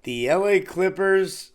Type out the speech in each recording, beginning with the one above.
The LA Clippers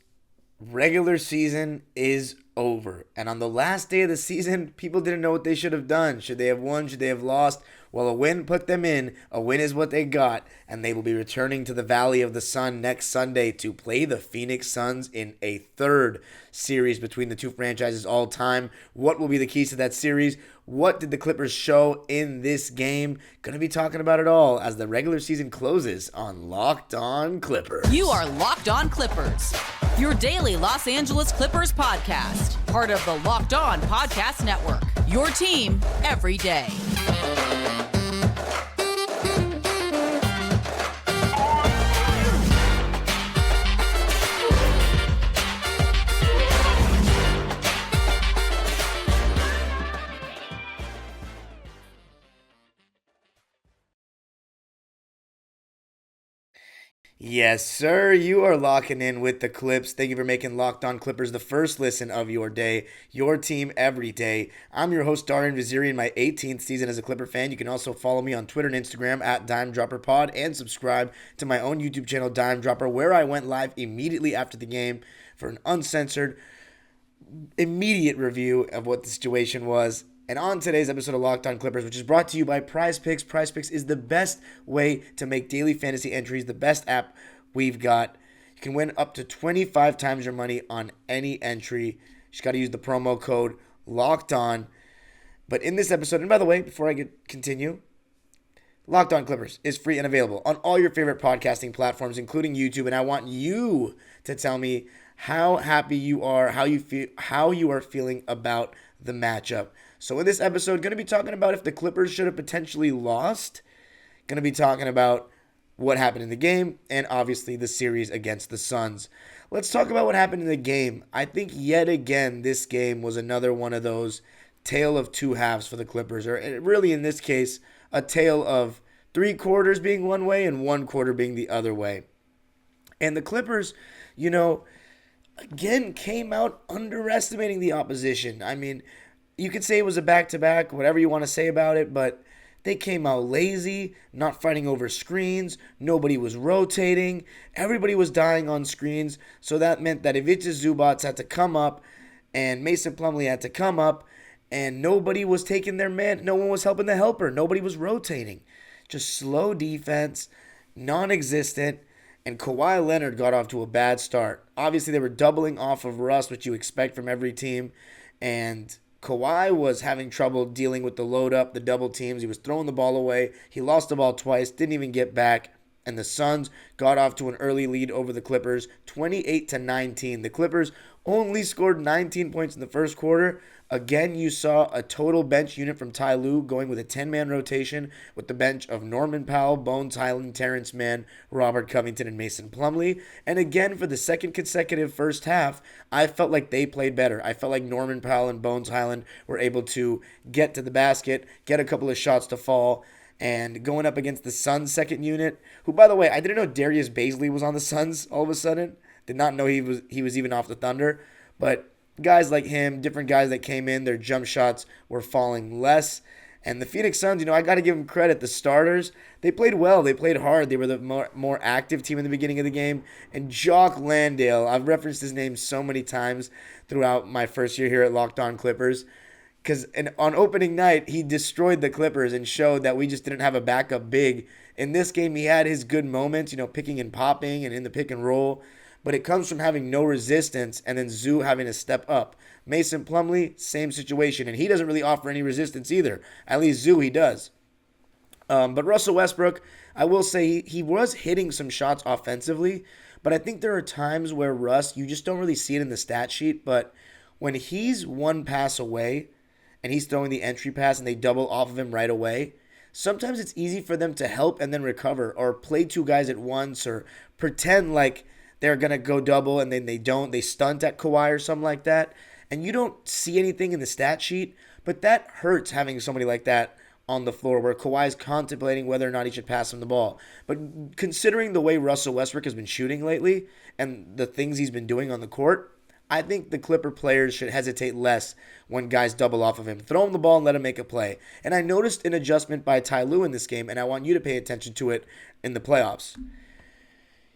regular season is over. And on the last day of the season, people didn't know what they should have done. Should they have won? Should they have lost? Well, a win put them in. A win is what they got. And they will be returning to the Valley of the Sun next Sunday to play the Phoenix Suns in a third series between the two franchises all time. What will be the keys to that series? What did the Clippers show in this game? Going to be talking about it all as the regular season closes on Locked On Clippers. You are Locked On Clippers, your daily Los Angeles Clippers podcast. Part of the Locked On Podcast Network, your team every day. Yes, sir. You are locking in with the Clips. Thank you for making Locked On Clippers the first listen of your day, your team every day. I'm your host, Darian Vaziri, in my 18th season as a Clipper fan. You can also follow me on Twitter and Instagram at DimeDropperPod and subscribe to my own YouTube channel, Dime Dropper, where I went live immediately after the game for an uncensored, immediate review of what the situation was. And on today's episode of Locked On Clippers, which is brought to you by Prize Picks. Prize Picks is the best way to make daily fantasy entries, the best app we've got. You can win up to 25 times your money on any entry. You just got to use the promo code Locked On. But in this episode, and by the way, before I continue, Locked On Clippers is free and available on all your favorite podcasting platforms, including YouTube. And I want you to tell me how happy you are, how you are feeling about the matchup. So in this episode, going to be talking about if the Clippers should have potentially lost. Going to be talking about what happened in the game and obviously the series against the Suns. Let's talk about what happened in the game. I think yet again this game was another one of those tale of two halves for the Clippers, or really in this case, a tale of 3 quarters being one way and 1 quarter being the other way. And the Clippers, again came out underestimating the opposition. I mean, you could say it was a back-to-back, whatever you want to say about it, but they came out lazy, not fighting over screens. Nobody was rotating. Everybody was dying on screens. So that meant that Ivica Zubac had to come up and Mason Plumlee had to come up, and nobody was taking their man. No one was helping the helper. Nobody was rotating. Just slow defense, non-existent, and Kawhi Leonard got off to a bad start. Obviously, they were doubling off of Russ, which you expect from every team, and Kawhi was having trouble dealing with the load up, the double teams. He was throwing the ball away. He lost the ball twice, didn't even get back. And the Suns got off to an early lead over the Clippers, 28-19. The Clippers only scored 19 points in the first quarter. Again, you saw a total bench unit from Ty Lue going with a 10-man rotation with the bench of Norman Powell, Bones Highland, Terrence Mann, Robert Covington, and Mason Plumlee. And again, for the second consecutive first half, I felt like they played better. I felt like Norman Powell and Bones Highland were able to get to the basket, get a couple of shots to fall, and going up against the Suns' second unit, who, by the way, I didn't know Darius Bazley was on the Suns all of a sudden. Did not know he was even off the Thunder. But guys like him, different guys that came in, their jump shots were falling less. And the Phoenix Suns, I got to give them credit. The starters, they played well. They played hard. They were the more active team in the beginning of the game. And Jock Landale, I've referenced his name so many times throughout my first year here at Locked On Clippers. Because on opening night, he destroyed the Clippers and showed that we just didn't have a backup big. In this game, he had his good moments, picking and popping and in the pick and roll. But it comes from having no resistance and then Zoo having to step up. Mason Plumlee, same situation. And he doesn't really offer any resistance either. At least Zoo, he does. But Russell Westbrook, I will say he was hitting some shots offensively. But I think there are times where Russ, you just don't really see it in the stat sheet. But when he's one pass away and he's throwing the entry pass and they double off of him right away, sometimes it's easy for them to help and then recover or play 2 guys at once or pretend like they're going to go double and then they don't. They stunt at Kawhi or something like that. And you don't see anything in the stat sheet, but that hurts having somebody like that on the floor where Kawhi's contemplating whether or not he should pass him the ball. But considering the way Russell Westbrook has been shooting lately and the things he's been doing on the court, I think the Clipper players should hesitate less when guys double off of him. Throw him the ball and let him make a play. And I noticed an adjustment by Ty Lue in this game, and I want you to pay attention to it in the playoffs.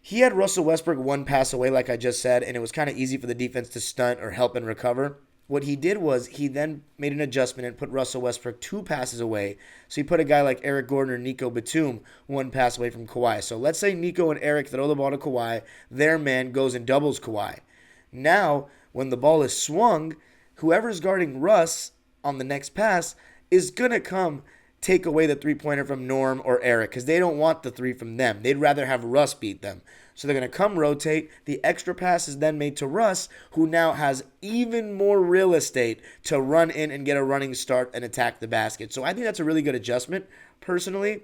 He had Russell Westbrook one pass away, like I just said, and it was kind of easy for the defense to stunt or help and recover. What he did was he then made an adjustment and put Russell Westbrook two passes away. So he put a guy like Eric Gordon or Nico Batum one pass away from Kawhi. So let's say Nico and Eric throw the ball to Kawhi. Their man goes and doubles Kawhi. Now, when the ball is swung, whoever's guarding Russ on the next pass is going to come take away the three-pointer from Norm or Eric because they don't want the three from them. They'd rather have Russ beat them. So they're going to come rotate. The extra pass is then made to Russ, who now has even more real estate to run in and get a running start and attack the basket. So I think that's a really good adjustment, personally.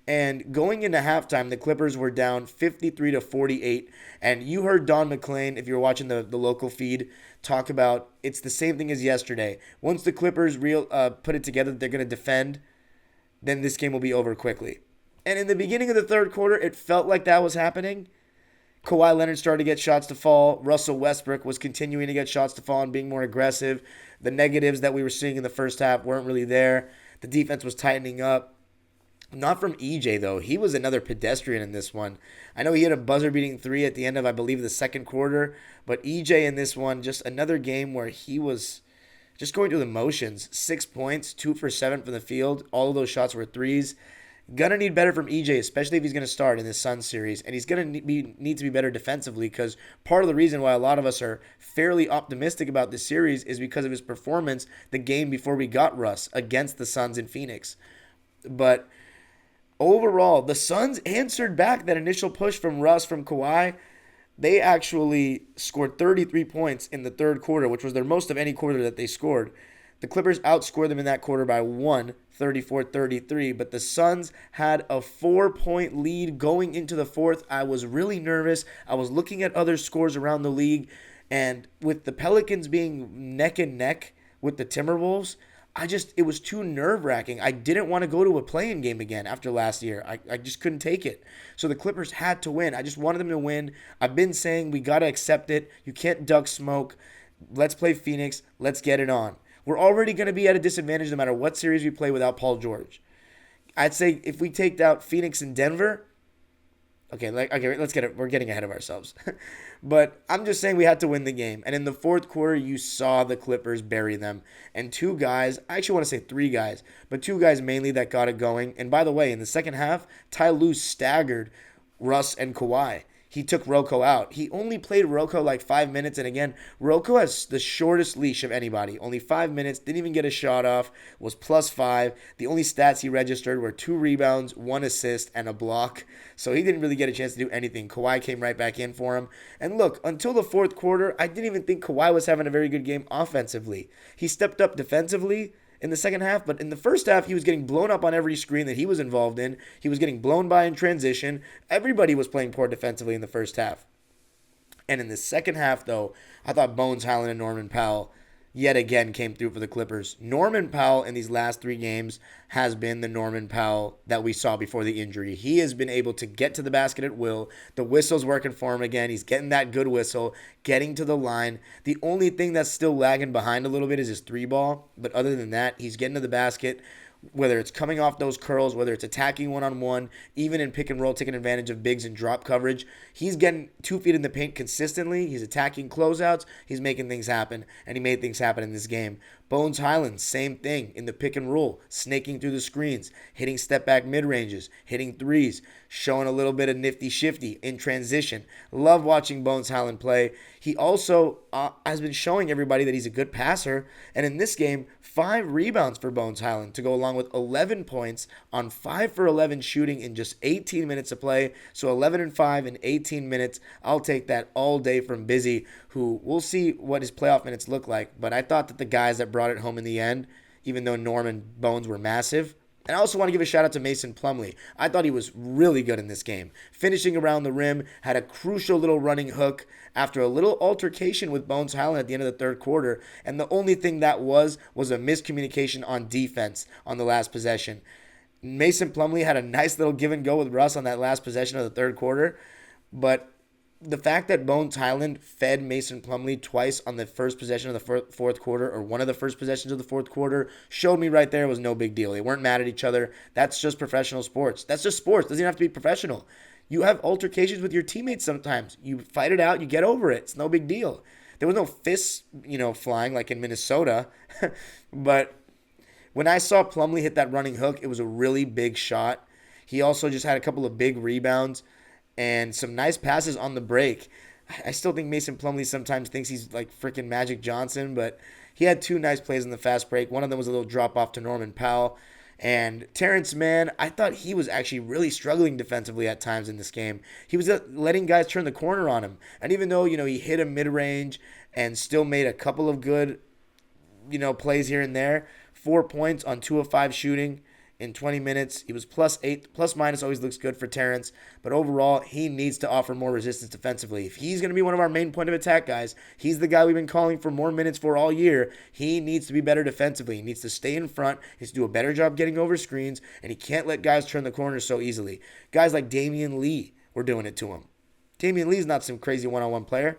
And going into halftime, the Clippers were down 53-48. And you heard Don McClain, if you were watching the local feed, talk about it's the same thing as yesterday. Once the Clippers put it together that they're going to defend, then this game will be over quickly. And in the beginning of the third quarter, it felt like that was happening. Kawhi Leonard started to get shots to fall. Russell Westbrook was continuing to get shots to fall and being more aggressive. The negatives that we were seeing in the first half weren't really there. The defense was tightening up. Not from EJ, though. He was another pedestrian in this one. I know he had a buzzer-beating three at the end of, I believe, the second quarter. But EJ in this one, just another game where he was just going through the motions. 6 points, 2 for 7 from the field. All of those shots were threes. Gonna need better from EJ, especially if he's going to start in this Suns series. And he's going to need to be better defensively because part of the reason why a lot of us are fairly optimistic about this series is because of his performance the game before we got Russ against the Suns in Phoenix. But overall, the Suns answered back that initial push from Russ, from Kawhi. They actually scored 33 points in the third quarter, which was their most of any quarter that they scored. The Clippers outscored them in that quarter by 34-33, but the Suns had a 4-point lead going into the fourth. I was really nervous. I was looking at other scores around the league, and with the Pelicans being neck and neck with the Timberwolves, it was too nerve-wracking. I didn't want to go to a play-in game again after last year. I just couldn't take it. So the Clippers had to win. I just wanted them to win. I've been saying we got to accept it. You can't duck smoke. Let's play Phoenix. Let's get it on. We're already going to be at a disadvantage no matter what series we play without Paul George. I'd say if we take out Phoenix and Denver, okay, let's get it. We're getting ahead of ourselves. But I'm just saying we had to win the game. And in the fourth quarter, you saw the Clippers bury them. And two guys, I actually want to say three guys, but two guys mainly that got it going. And by the way, in the second half, Ty Lue staggered Russ and Kawhi. He took Rocco out. He only played Rocco like 5 minutes. And again, Rocco has the shortest leash of anybody. Only 5 minutes. Didn't even get a shot off. Was +5. The only stats he registered were 2 rebounds, 1 assist, and a block. So he didn't really get a chance to do anything. Kawhi came right back in for him. And look, until the fourth quarter, I didn't even think Kawhi was having a very good game offensively. He stepped up defensively in the second half, but in the first half, he was getting blown up on every screen that he was involved in. He was getting blown by in transition. Everybody was playing poor defensively in the first half. And in the second half, though, I thought Bones Hyland and Norman Powell yet again came through for the Clippers. Norman Powell in these last 3 games has been the Norman Powell that we saw before the injury. He has been able to get to the basket at will. The whistle's working for him again. He's getting that good whistle, getting to the line. The only thing that's still lagging behind a little bit is his 3-ball. But other than that, he's getting to the basket. Whether it's coming off those curls, whether it's attacking one-on-one, even in pick and roll, taking advantage of bigs and drop coverage, he's getting 2 feet in the paint consistently. He's attacking closeouts. He's making things happen, and he made things happen in this game. Bones Hyland, same thing in the pick and roll, snaking through the screens, hitting step-back mid-ranges, hitting threes, showing a little bit of nifty-shifty in transition. Love watching Bones Hyland play. He also has been showing everybody that he's a good passer, and in this game, 5 rebounds for Bones Hyland to go along with 11 points on 5 for 11 shooting in just 18 minutes of play. So 11 and 5 in 18 minutes. I'll take that all day from Busy, who we'll see what his playoff minutes look like. But I thought that the guys that brought it home in the end, even though Norm and Bones were massive. And I also want to give a shout out to Mason Plumlee. I thought he was really good in this game. Finishing around the rim, had a crucial little running hook after a little altercation with Bones Hyland at the end of the third quarter. And the only thing that was a miscommunication on defense on the last possession. Mason Plumlee had a nice little give and go with Russ on that last possession of the third quarter. But the fact that Bones Hyland fed Mason Plumlee twice on the first possession of the fourth quarter, or one of the first possessions of the fourth quarter, showed me right there it was no big deal. They weren't mad at each other. That's just professional sports. That's just sports. Doesn't even have to be professional. You have altercations with your teammates sometimes. You fight it out, you get over it. It's no big deal. There was no fists, flying like in Minnesota. But when I saw Plumlee hit that running hook, it was a really big shot. He also just had a couple of big rebounds and some nice passes on the break. I still think Mason Plumlee sometimes thinks he's like freaking Magic Johnson, but he had two nice plays in the fast break. One of them was a little drop off to Norman Powell. And Terrence Mann, I thought he was actually really struggling defensively at times in this game. He was letting guys turn the corner on him. And even though, he hit a mid-range and still made a couple of good, plays here and there, 4 points on 2 of 5 shooting in 20 minutes. He was +8. Plus minus always looks good for Terrence. But overall, he needs to offer more resistance defensively. If he's going to be one of our main point of attack guys, he's the guy we've been calling for more minutes for all year. He needs to be better defensively. He needs to stay in front. He needs to do a better job getting over screens. And he can't let guys turn the corners so easily. Guys like Damian Lee were doing it to him. Damian Lee's not some crazy one-on-one player.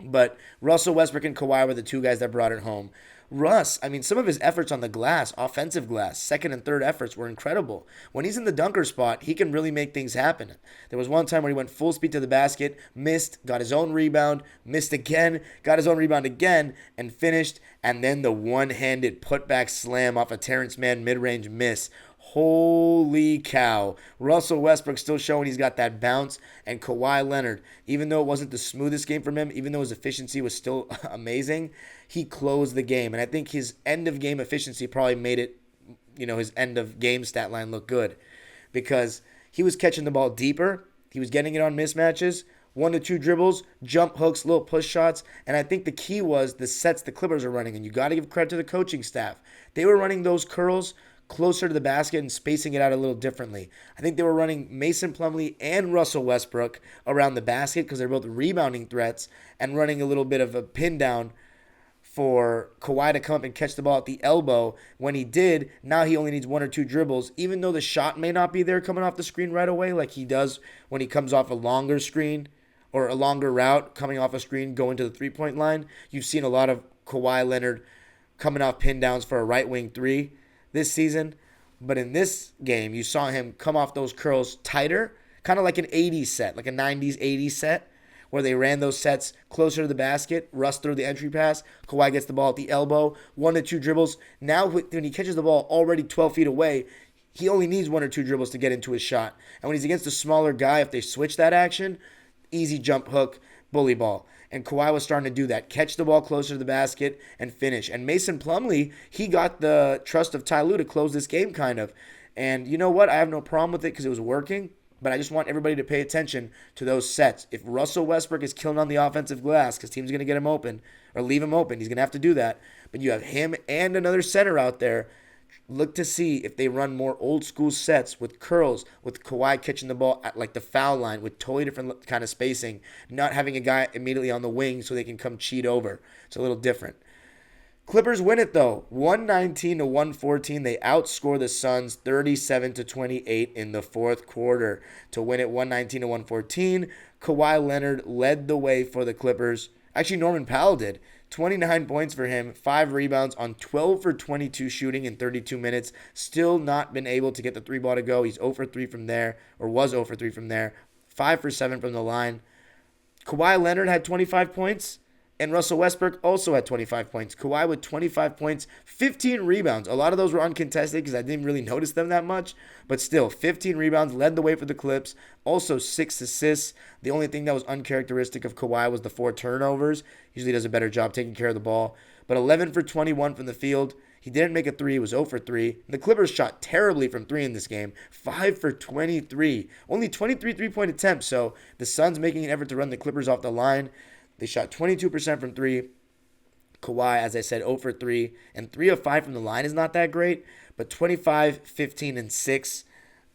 But Russell Westbrook and Kawhi were the two guys that brought it home. Russ, some of his efforts on the glass, offensive glass, second and third efforts were incredible. When he's in the dunker spot, he can really make things happen. There was one time where he went full speed to the basket, missed, got his own rebound, missed again, got his own rebound again, and finished. And then the one-handed putback slam off a Terrence Mann mid-range miss. Holy cow. Russell Westbrook still showing he's got that bounce. And Kawhi Leonard, even though it wasn't the smoothest game from him, even though his efficiency was still amazing, he closed the game. And I think his end-of-game efficiency probably made it, his end-of-game stat line look good. Because he was catching the ball deeper. He was getting it on mismatches. 1 to 2 dribbles, jump hooks, little push shots. And I think the key was the sets the Clippers are running. And you got to give credit to the coaching staff. They were running those curls closer to the basket and spacing it out a little differently. I think they were running Mason Plumlee and Russell Westbrook around the basket because they're both rebounding threats, and running a little bit of a pin down for Kawhi to come up and catch the ball at the elbow. When he did, now he only needs 1 or 2 dribbles, even though the shot may not be there coming off the screen right away like he does when he comes off a longer screen or a longer route coming off a screen going to the three-point line. You've seen a lot of Kawhi Leonard coming off pin downs for a right wing three this season. But in this game, you saw him come off those curls tighter, kind of like an 80s set, like a 90s, 80s set, where they ran those sets closer to the basket. Russ threw the entry pass. Kawhi gets the ball at the elbow. 1 to 2 dribbles. Now, when he catches the ball already 12 feet away, he only needs 1 or 2 dribbles to get into his shot. And when he's against a smaller guy, if they switch that action, easy jump hook, bully ball. And Kawhi was starting to do that. Catch the ball closer to the basket and finish. And Mason Plumlee, he got the trust of Ty Lue to close this game kind of. And you know what? I have no problem with it because it was working. But I just want everybody to pay attention to those sets. If Russell Westbrook is killing on the offensive glass because teams are going to get him open or leave him open, he's going to have to do that. But you have him and another center out there. Look to see if they run more old school sets with curls, with Kawhi catching the ball at like the foul line with totally different kind of spacing, not having a guy immediately on the wing so they can come cheat over. It's a little different. Clippers win it though, 119 to 114. They outscore the Suns 37 to 28 in the fourth quarter to win it 119 to 114. Kawhi Leonard led the way for the Clippers. Actually, Norman Powell did. 29 points for him, 5 rebounds on 12 for 22 shooting in 32 minutes. Still not been able to get the 3-ball to go. He's 0 for 3 from there, or was 0 for 3 from there. 5 for 7 from the line. Kawhi Leonard had 25 points, and Russell Westbrook also had 25 points. Kawhi with 25 points, 15 rebounds. A lot of those were uncontested because I didn't really notice them that much. But still, 15 rebounds, led the way for the Clips. Also 6 assists. The only thing that was uncharacteristic of Kawhi was the 4 turnovers. Usually does a better job taking care of the ball. But 11 for 21 from the field. He didn't make a 3. He was 0 for 3. The Clippers shot terribly from 3 in this game. 5 for 23. Only 23 3-point attempts. So the Suns making an effort to run the Clippers off the line. They shot 22% from 3. Kawhi, as I said, 0 for 3. And 3 of 5 from the line is not that great. But 25, 15, and 6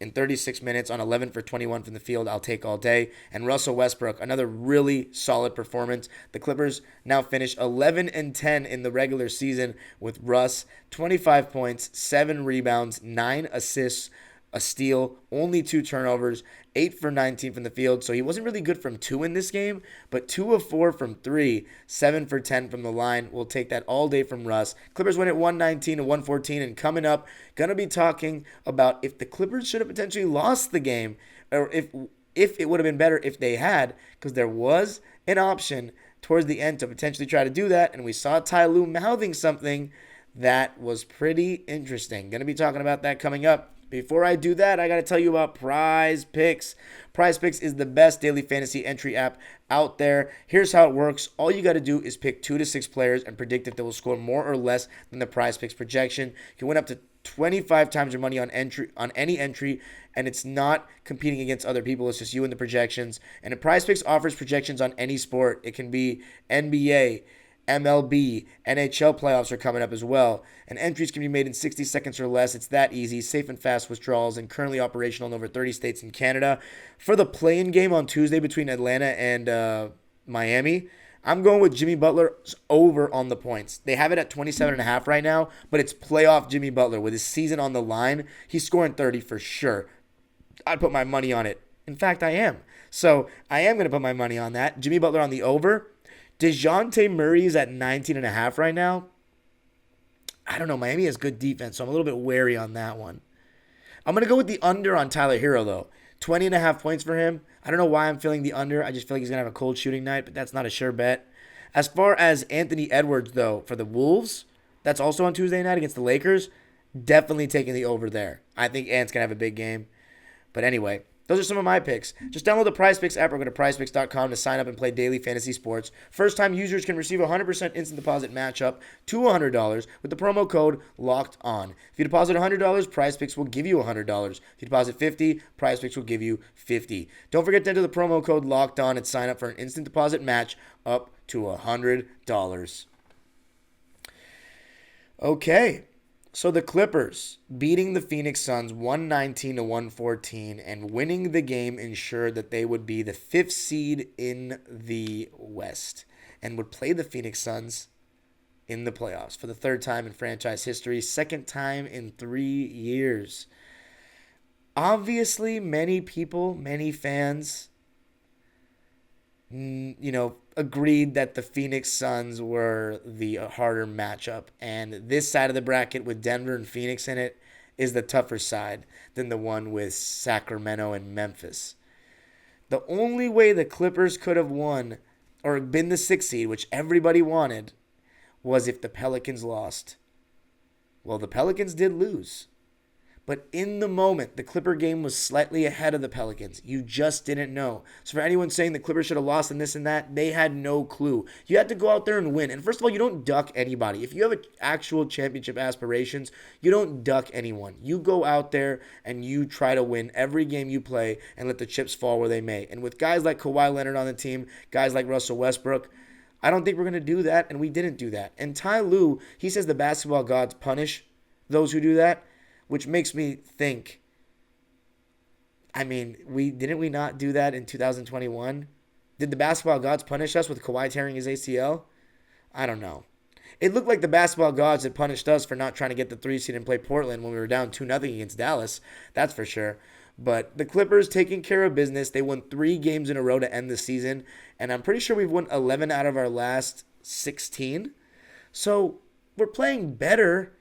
in 36 minutes on 11 for 21 from the field, I'll take all day. And Russell Westbrook, another really solid performance. The Clippers now finish 11 and 10 in the regular season with Russ. 25 points, 7 rebounds, 9 assists, a steal, only 2 turnovers, 8 for 19 from the field. So he wasn't really good from 2 in this game, but 2 of 4 from 3, 7 for 10 from the line. We'll take that all day from Russ. Clippers win at 119 to 114, and coming up, going to be talking about if the Clippers should have potentially lost the game or if it would have been better if they had, because there was an option towards the end to potentially try to do that, and we saw Ty Lue mouthing something that was pretty interesting. Going to be talking about that coming up. Before I do that, I got to tell you about Prize Picks. Prize Picks is the best daily fantasy entry app out there. Here's how it works. All you got to do is pick 2 to 6 players and predict if they will score more or less than the Prize Picks projection. You can win up to 25 times your money on any entry, and it's not competing against other people. It's just you and the projections. And Prize Picks offers projections on any sport. It can be NBA, MLB, NHL playoffs are coming up as well. And entries can be made in 60 seconds or less. It's that easy. Safe and fast withdrawals, and currently operational in over 30 states and Canada. For the play-in game on Tuesday between Atlanta and Miami, I'm going with Jimmy Butler's over on the points. They have it at 27.5 right now, but it's playoff Jimmy Butler. With his season on the line, he's scoring 30 for sure. I'd put my money on it. In fact, I am. So I am going to put my money on that. Jimmy Butler on the over. DeJounte Murray is at 19.5 right now. I don't know. Miami has good defense, so I'm a little bit wary on that one. I'm going to go with the under on Tyler Hero, though. 20.5 points for him. I don't know why I'm feeling the under. I just feel like he's going to have a cold shooting night, but that's not a sure bet. As far as Anthony Edwards, though, for the Wolves, that's also on Tuesday night against the Lakers, definitely taking the over there. I think Ant's going to have a big game. But anyway, those are some of my picks. Just download the Prize Picks app or go to prizepicks.com to sign up and play daily fantasy sports. First-time users can receive a 100% instant deposit match up to $100 with the promo code LOCKEDON. If you deposit $100, Prize Picks will give you $100. If you deposit $50, Prize Picks will give you $50. Don't forget to enter the promo code LOCKEDON and sign up for an instant deposit match up to $100. Okay. So the Clippers beating the Phoenix Suns 119-114 and winning the game ensured that they would be the 5th seed in the West and would play the Phoenix Suns in the playoffs for the 3rd time in franchise history, 2nd time in 3 years. Obviously, many people, many fans, agreed that the Phoenix Suns were the harder matchup. And this side of the bracket with Denver and Phoenix in it is the tougher side than the one with Sacramento and Memphis. The only way the Clippers could have won or been the 6th seed, which everybody wanted, was if the Pelicans lost. Well, the Pelicans did lose. But in the moment, the Clipper game was slightly ahead of the Pelicans. You just didn't know. So for anyone saying the Clippers should have lost and this and that, they had no clue. You had to go out there and win. And first of all, you don't duck anybody. If you have actual championship aspirations, you don't duck anyone. You go out there and you try to win every game you play and let the chips fall where they may. And with guys like Kawhi Leonard on the team, guys like Russell Westbrook, I don't think we're going to do that, and we didn't do that. And Ty Lue, he says the basketball gods punish those who do that, which makes me think, didn't we not do that in 2021? Did the basketball gods punish us with Kawhi tearing his ACL? I don't know. It looked like the basketball gods had punished us for not trying to get the 3 seed and play Portland when we were down 2-0 against Dallas. That's for sure. But the Clippers taking care of business. They won 3 games in a row to end the season. And I'm pretty sure we've won 11 out of our last 16. So we're playing better,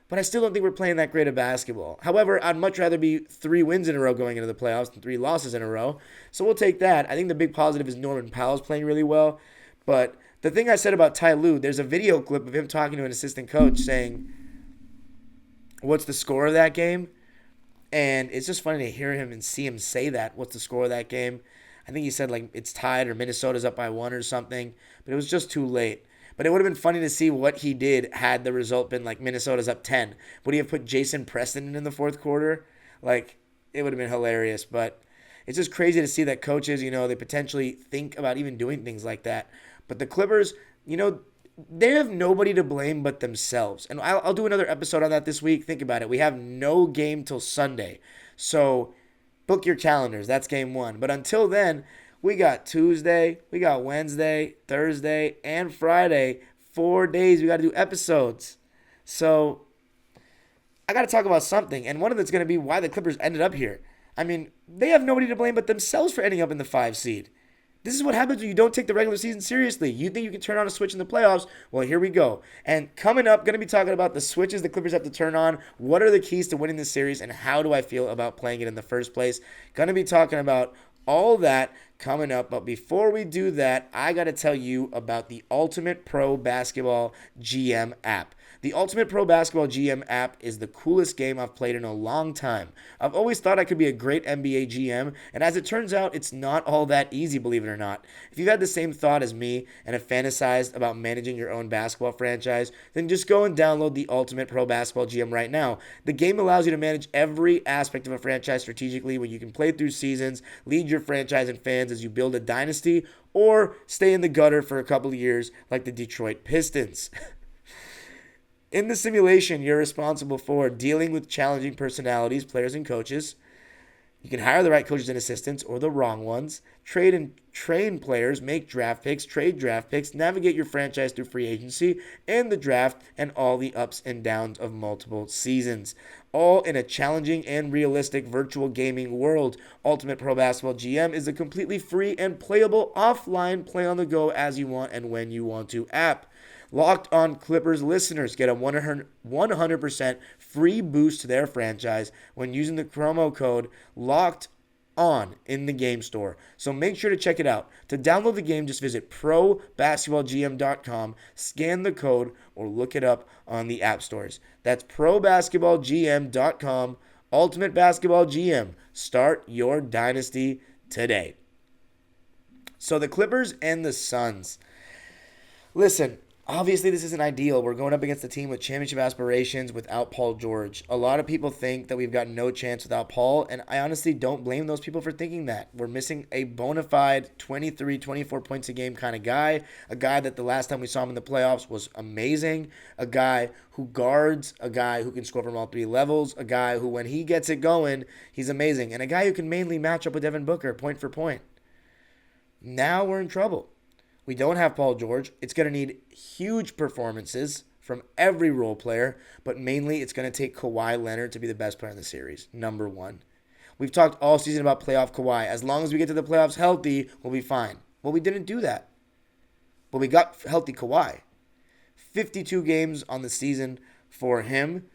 but I still don't think we're playing that great of basketball. However, I'd much rather be 3 wins in a row going into the playoffs than 3 losses in a row. So we'll take that. I think the big positive is Norman Powell's playing really well. But the thing I said about Ty Lue, there's a video clip of him talking to an assistant coach saying, what's the score of that game? And it's just funny to hear him and see him say that. What's the score of that game? I think he said it's tied or Minnesota's up by 1 or something. But it was just too late. But it would have been funny to see what he did had the result been Minnesota's up 10. Would he have put Jason Preston in the 4th quarter? It would have been hilarious. But it's just crazy to see that coaches, they potentially think about even doing things like that. But the Clippers, they have nobody to blame but themselves. And I'll do another episode on that this week. Think about it. We have no game till Sunday. So book your calendars. That's game 1. But until then, we got Tuesday, we got Wednesday, Thursday, and Friday. 4 days we got to do episodes. So I got to talk about something. And one of it's going to be why the Clippers ended up here. They have nobody to blame but themselves for ending up in the 5 seed. This is what happens when you don't take the regular season seriously. You think you can turn on a switch in the playoffs? Well, here we go. And coming up, going to be talking about the switches the Clippers have to turn on. What are the keys to winning this series? And how do I feel about playing it in the first place? Going to be talking about all that coming up. But before we do that, I got to tell you about the Ultimate Pro Basketball GM app. The Ultimate Pro Basketball GM app is the coolest game I've played in a long time. I've always thought I could be a great NBA GM, and as it turns out, it's not all that easy, believe it or not. If you've had the same thought as me and have fantasized about managing your own basketball franchise, then just go and download the Ultimate Pro Basketball GM right now. The game allows you to manage every aspect of a franchise strategically, where you can play through seasons, lead your franchise and fans as you build a dynasty, or stay in the gutter for a couple of years like the Detroit Pistons. In the simulation, you're responsible for dealing with challenging personalities, players, and coaches. You can hire the right coaches and assistants or the wrong ones, trade and train players, make draft picks, trade draft picks, navigate your franchise through free agency and the draft, and all the ups and downs of multiple seasons. All in a challenging and realistic virtual gaming world. Ultimate Pro Basketball GM is a completely free and playable offline play on the go as you want and when you want to app. Locked On Clippers listeners get a 100% free boost to their franchise when using the promo code Locked On in the game store. So make sure to check it out. To download the game, just visit probasketballgm.com, scan the code, or look it up on the app stores. That's probasketballgm.com. Ultimate Basketball GM. Start your dynasty today. So the Clippers and the Suns. Listen, obviously, this isn't ideal. We're going up against a team with championship aspirations without Paul George. A lot of people think that we've got no chance without Paul, and I honestly don't blame those people for thinking that. We're missing a bona fide 23, 24 points a game kind of guy, a guy that the last time we saw him in the playoffs was amazing, a guy who guards, a guy who can score from all three levels, a guy who, when he gets it going, he's amazing, and a guy who can mainly match up with Devin Booker point for point. Now we're in trouble. We don't have Paul George. It's going to need huge performances from every role player, but mainly it's going to take Kawhi Leonard to be the best player in the series, number one. We've talked all season about playoff Kawhi. As long as we get to the playoffs healthy, we'll be fine. Well, we didn't do that. But we got healthy Kawhi. 52 games on the season for him.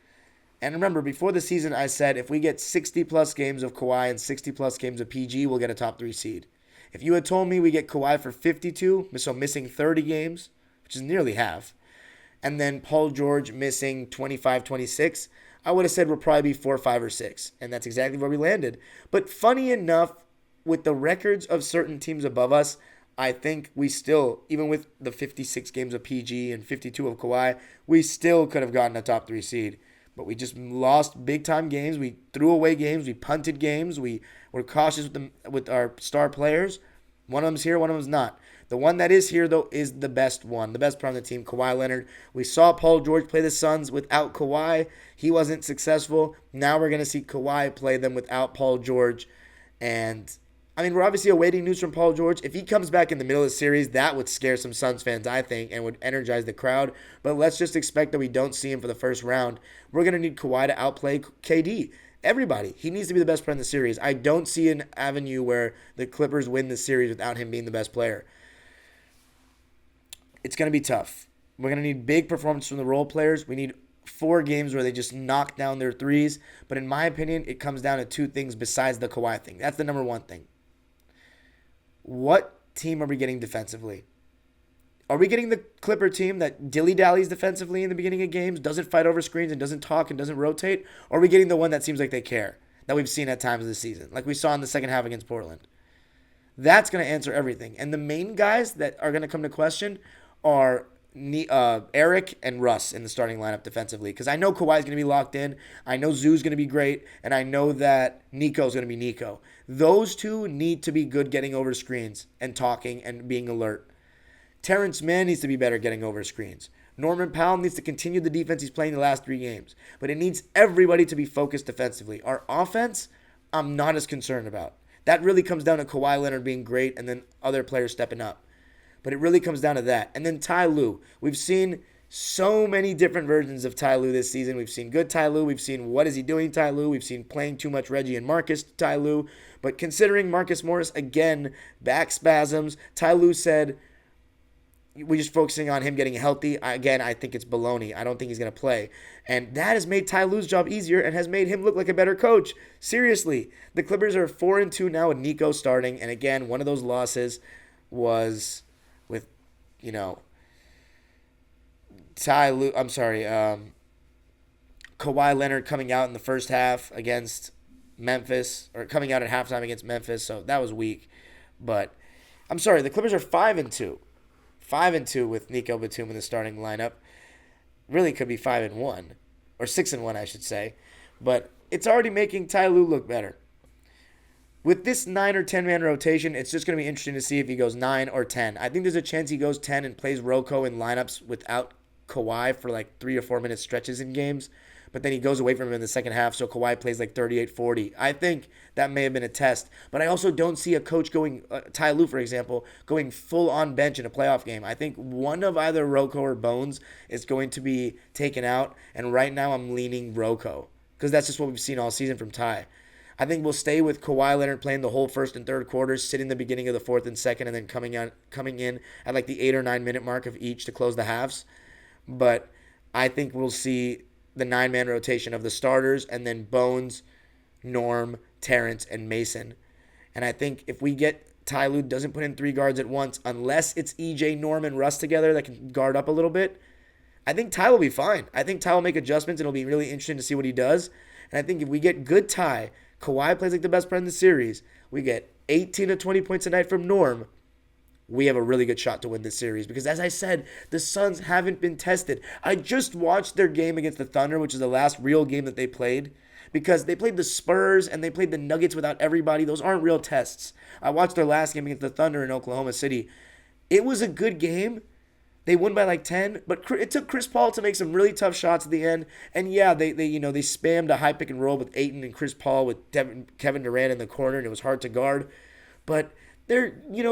And remember, before the season, I said if we get 60-plus games of Kawhi and 60-plus games of PG, we'll get a top 3 seed. If you had told me we get Kawhi for 52, so missing 30 games, which is nearly half, and then Paul George missing 25, 26, I would have said we'll probably be 4, 5, or 6. And that's exactly where we landed. But funny enough, with the records of certain teams above us, I think we still, even with the 56 games of PG and 52 of Kawhi, we still could have gotten a top 3 seed. But we just lost big-time games. We threw away games. We punted games. We were cautious with our star players. One of them's here, one of them's not. The one that is here, though, is the best one, the best player on the team, Kawhi Leonard. We saw Paul George play the Suns without Kawhi. He wasn't successful. Now we're going to see Kawhi play them without Paul George. And, I mean, we're obviously awaiting news from Paul George. If he comes back in the middle of the series, that would scare some Suns fans, I think, and would energize the crowd. But let's just expect that we don't see him for the first round. We're going to need Kawhi to outplay KD. Everybody. He needs to be the best player in the series. I don't see an avenue where the Clippers win the series without him being the best player. It's going to be tough. We're going to need big performance from the role players. We need 4 games where they just knock down their threes. But in my opinion, it comes down to 2 things besides the Kawhi thing. That's the number one thing. What team are we getting defensively? Are we getting the Clipper team that dilly-dallies defensively in the beginning of games, doesn't fight over screens and doesn't talk and doesn't rotate? Or are we getting the one that seems like they care, that we've seen at times this season, like we saw in the second half against Portland? That's going to answer everything. And the main guys that are going to come to question are Eric and Russ in the starting lineup defensively, because I know Kawhi's going to be locked in, I know Zoo's going to be great, and I know that Nico's going to be Nico. Those two need to be good getting over screens and talking and being alert. Terrence Mann needs to be better getting over screens. Norman Powell needs to continue the defense he's playing the last 3 games. But it needs everybody to be focused defensively. Our offense, I'm not as concerned about. That really comes down to Kawhi Leonard being great and then other players stepping up. But it really comes down to that. And then Ty Lue. We've seen so many different versions of Ty Lue this season. We've seen good Ty Lue. We've seen what is he doing Ty Lue. We've seen playing too much Reggie and Marcus Ty Lue. But considering Marcus Morris, again, back spasms, Ty Lue said, we're just focusing on him getting healthy. Again, I think it's baloney. I don't think he's going to play. And that has made Ty Lue's job easier and has made him look like a better coach. Seriously. The Clippers are 4-2 now with Nico starting. And again, one of those losses was with, Kawhi Leonard coming out in the first half against Memphis, or coming out at halftime against Memphis. So that was weak. But I'm sorry, the Clippers are 5-2. 5-2 with Nico Batum in the starting lineup. Really could be 5-1. Or 6-1, I should say. But it's already making Ty Lue look better. With this 9 or 10 man rotation, it's just going to be interesting to see if he goes 9 or 10. I think there's a chance he goes 10 and plays Rocco in lineups without Kawhi for like 3 or 4 minute stretches in games. But then he goes away from him in the second half, so Kawhi plays like 38-40. I think that may have been a test. But I also don't see a coach going, Ty Lue, for example, going full on bench in a playoff game. I think one of either Rocco or Bones is going to be taken out. And right now I'm leaning Rocco, because that's just what we've seen all season from Ty. I think we'll stay with Kawhi Leonard playing the whole first and third quarters, sitting the beginning of the fourth and second, and then coming in at like the 8 or 9 minute mark of each to close the halves. But I think we'll see the 9-man rotation of the starters, and then Bones, Norm, Terrence, and Mason. And I think if we get Ty Lue doesn't put in 3 guards at once, unless it's EJ, Norm, and Russ together that can guard up a little bit, I think Ty will be fine. I think Ty will make adjustments, and it'll be really interesting to see what he does. And I think if we get good Ty, Kawhi plays like the best player in the series, we get 18 to 20 points a night from Norm, we have a really good shot to win this series. Because as I said, the Suns haven't been tested. I just watched their game against the Thunder, which is the last real game that they played. Because they played the Spurs and they played the Nuggets without everybody. Those aren't real tests. I watched their last game against the Thunder in Oklahoma City. It was a good game. They won by like 10, but it took Chris Paul to make some really tough shots at the end. And yeah, they spammed a high pick and roll with Ayton and Chris Paul with Kevin Durant in the corner, and it was hard to guard. But they're,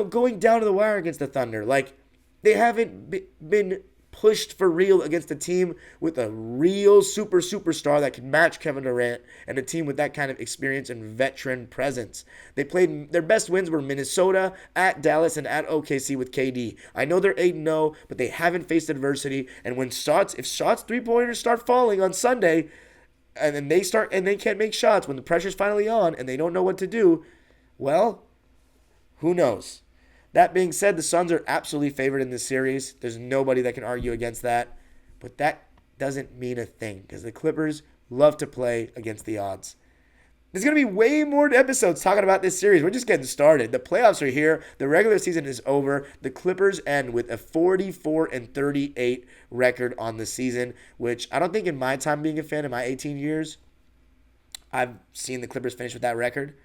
going down to the wire against the Thunder. Like, they haven't been pushed for real against a team with a real superstar that can match Kevin Durant, and a team with that kind of experience and veteran presence. They played, their best wins were Minnesota, at Dallas, and at OKC with KD. I know they're 8-0, but they haven't faced adversity. And when if shots 3-pointers start falling on Sunday, and then they can't make shots when the pressure's finally on and they don't know what to do, well, who knows? That being said, the Suns are absolutely favored in this series. There's nobody that can argue against that. But that doesn't mean a thing, because the Clippers love to play against the odds. There's going to be way more episodes talking about this series. We're just getting started. The playoffs are here. The regular season is over. The Clippers end with a 44-38 record on the season, which I don't think in my time being a fan, in my 18 years, I've seen the Clippers finish with that record.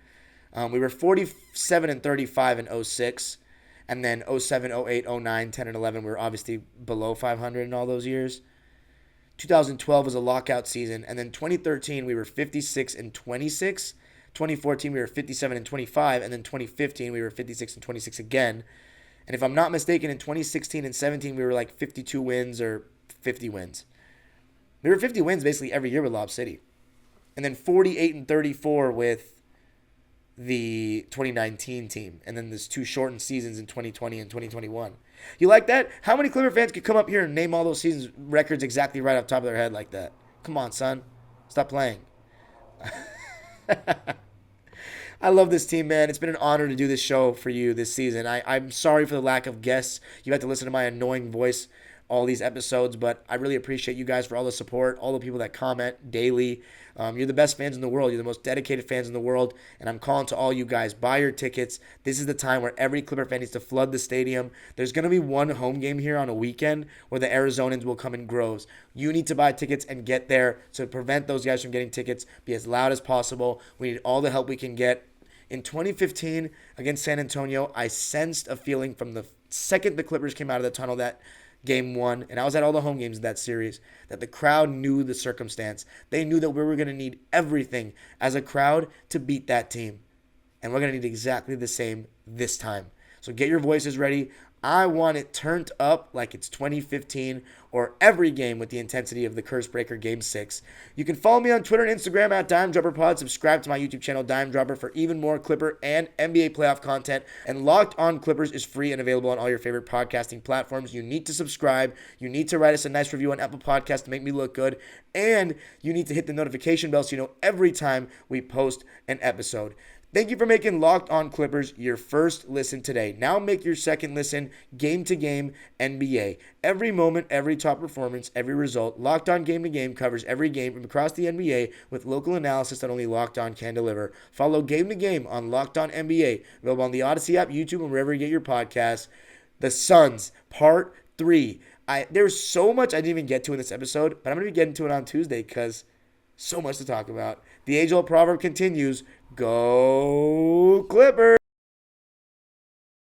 We were 47-35 in 06. And then 07, 08, 09, 10, and 11, we were obviously below 500 in all those years. 2012 was a lockout season. And then 2013, we were 56-26. 2014, we were 57-25. And then 2015, we were 56-26 again. And if I'm not mistaken, in 2016 and 17, we were like 52 wins or 50 wins. We were 50 wins basically every year with Lob City. And then 48-34 with the 2019 team, and then there's 2 shortened seasons in 2020 and 2021. You like that? How many Clipper fans could come up here and name all those seasons records exactly right off the top of their head like that? Come on, son. Stop playing. I love this team, man. It's been an honor to do this show for you this season. I'm sorry for the lack of guests. You had to listen to my annoying voice all these episodes, but I really appreciate you guys for all the support, all the people that comment daily. You're the best fans in the world. You're the most dedicated fans in the world, and I'm calling to all you guys, buy your tickets. This is the time where every Clipper fan needs to flood the stadium. There's going to be one home game here on a weekend where the Arizonans will come in groves. You need to buy tickets and get there to prevent those guys from getting tickets. Be as loud as possible. We need all the help we can get. In 2015 against San Antonio, I sensed a feeling from the second the Clippers came out of the tunnel that Game 1, and I was at all the home games of that series, that the crowd knew the circumstance. They knew that we were going to need everything as a crowd to beat that team. And we're going to need exactly the same this time. So get your voices ready. I want it turned up like it's 2015 or every game with the intensity of the Curse Breaker Game 6. You can follow me on Twitter and Instagram at DimeDropperPod. Subscribe to my YouTube channel, Dime Dropper, for even more Clipper and NBA playoff content. And Locked On Clippers is free and available on all your favorite podcasting platforms. You need to subscribe. You need to write us a nice review on Apple Podcasts to make me look good. And you need to hit the notification bell so you know every time we post an episode. Thank you for making Locked On Clippers your first listen today. Now make your second listen game-to-game NBA. Every moment, every top performance, every result. Locked On Game to Game covers every game from across the NBA with local analysis that only Locked On can deliver. Follow Game to Game on Locked On NBA, available on the Odyssey app, YouTube, and wherever you get your podcasts. The Suns, Part 3. There's so much I didn't even get to in this episode, but I'm going to be getting to it on Tuesday because so much to talk about. The age-old proverb continues, go Clippers!